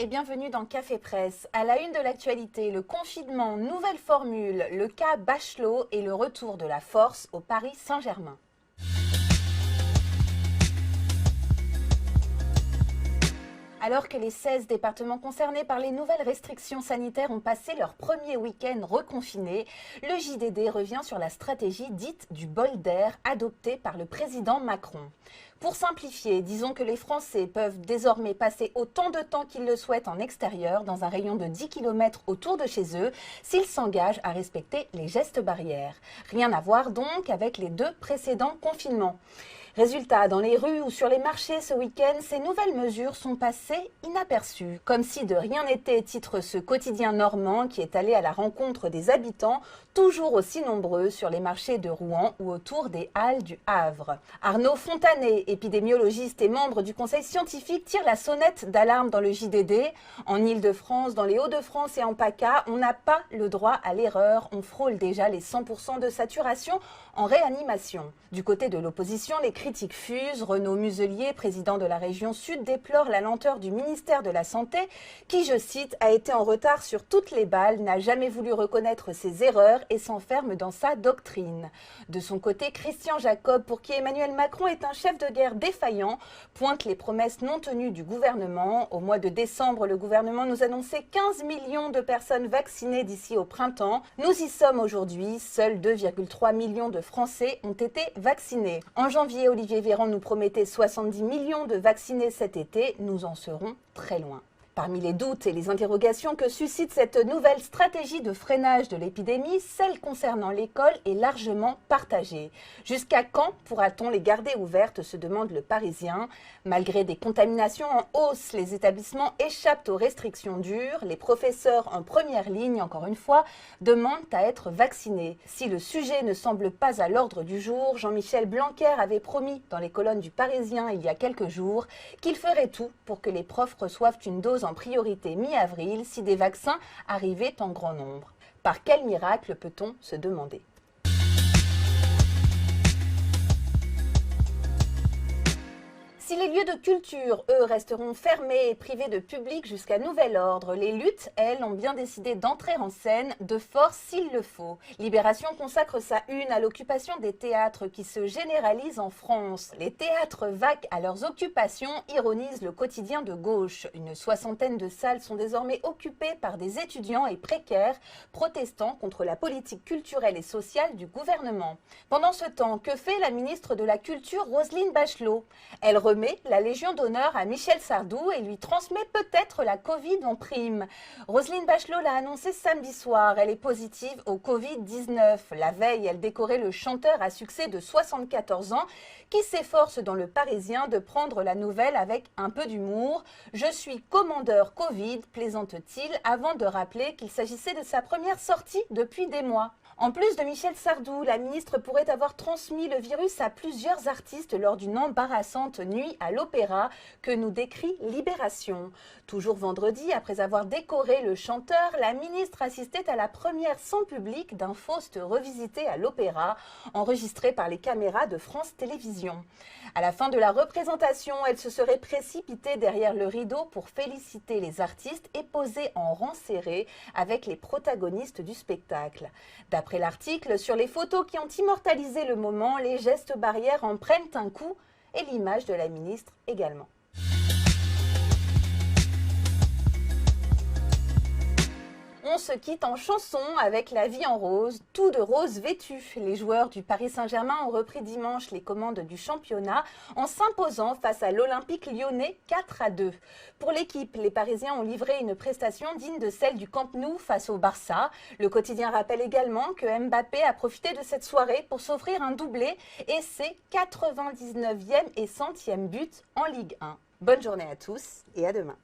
et bienvenue dans Café Presse. À la une de l'actualité, le confinement, nouvelle formule, le cas Bachelot et le retour de la force au Paris Saint-Germain. Alors que les 16 départements concernés par les nouvelles restrictions sanitaires ont passé leur premier week-end reconfiné, le JDD revient sur la stratégie dite du bol d'air adoptée par le président Macron. Pour simplifier, disons que les Français peuvent désormais passer autant de temps qu'ils le souhaitent en extérieur, dans un rayon de 10 km autour de chez eux, s'ils s'engagent à respecter les gestes barrières. Rien à voir donc avec les deux précédents confinements. Résultat, dans les rues ou sur les marchés ce week-end, ces nouvelles mesures sont passées inaperçues. Comme si de rien n'était, titre ce quotidien normand qui est allé à la rencontre des habitants, toujours aussi nombreux sur les marchés de Rouen ou autour des halles du Havre. Arnaud Fontanet, épidémiologiste et membre du conseil scientifique, tire la sonnette d'alarme dans le JDD. En Île-de-France, dans les Hauts-de-France et en PACA, on n'a pas le droit à l'erreur. On frôle déjà les 100% de saturation en réanimation. Du côté de l'opposition, les critiques fusent. Renaud Muselier, président de la région Sud, déplore la lenteur du ministère de la Santé qui, je cite, a été en retard sur toutes les balles, n'a jamais voulu reconnaître ses erreurs et s'enferme dans sa doctrine. De son côté, Christian Jacob, pour qui Emmanuel Macron est un chef de guerre défaillant, pointe les promesses non tenues du gouvernement. Au mois de décembre, le gouvernement nous annonçait 15 millions de personnes vaccinées d'ici au printemps. Nous y sommes aujourd'hui. Seuls 2,3 millions de Français ont été vaccinés. En janvier, Olivier Véran nous promettait 70 millions de vaccinés cet été. Nous en serons très loin. Parmi les doutes et les interrogations que suscite cette nouvelle stratégie de freinage de l'épidémie, celle concernant l'école est largement partagée. Jusqu'à quand pourra-t-on les garder ouvertes, se demande le Parisien. Malgré des contaminations en hausse, les établissements échappent aux restrictions dures. Les professeurs en première ligne, encore une fois, demandent à être vaccinés. Si le sujet ne semble pas à l'ordre du jour, Jean-Michel Blanquer avait promis dans les colonnes du Parisien il y a quelques jours qu'il ferait tout pour que les profs reçoivent une dose en priorité mi-avril si des vaccins arrivaient en grand nombre. Par quel miracle peut-on se demander ? Si les lieux de culture, eux, resteront fermés et privés de public jusqu'à nouvel ordre, les luttes, elles, ont bien décidé d'entrer en scène de force s'il le faut. Libération consacre sa une à l'occupation des théâtres qui se généralise en France. Les théâtres vaquent à leurs occupations, ironise le quotidien de gauche. Une soixantaine de salles sont désormais occupées par des étudiants et précaires protestant contre la politique culturelle et sociale du gouvernement. Pendant ce temps, que fait la ministre de la Culture, Roselyne Bachelot ? Elle remet la Légion d'honneur à Michel Sardou et lui transmet peut-être la Covid en prime. Roselyne Bachelot l'a annoncé samedi soir. Elle est positive au Covid-19. La veille, elle décorait le chanteur à succès de 74 ans qui s'efforce dans le Parisien de prendre la nouvelle avec un peu d'humour. « Je suis commandeur Covid », plaisante-t-il, avant de rappeler qu'il s'agissait de sa première sortie depuis des mois. En plus de Michel Sardou, la ministre pourrait avoir transmis le virus à plusieurs artistes lors d'une embarrassante nuit à l'Opéra que nous décrit Libération. Toujours vendredi, après avoir décoré le chanteur, la ministre assistait à la première sans public d'un Faust revisité à l'Opéra, enregistré par les caméras de France Télévisions. À la fin de la représentation, elle se serait précipitée derrière le rideau pour féliciter les artistes et poser en rang serré avec les protagonistes du spectacle. D'après l'article, sur les photos qui ont immortalisé le moment, les gestes barrières en prennent un coup et l'image de la ministre également. On se quitte en chanson avec La vie en rose, tout de rose vêtu. Les joueurs du Paris Saint-Germain ont repris dimanche les commandes du championnat en s'imposant face à l'Olympique lyonnais 4-2. Pour l'équipe, les Parisiens ont livré une prestation digne de celle du Camp Nou face au Barça. Le quotidien rappelle également que Mbappé a profité de cette soirée pour s'offrir un doublé et ses 99e et 100e buts en Ligue 1. Bonne journée à tous et à demain.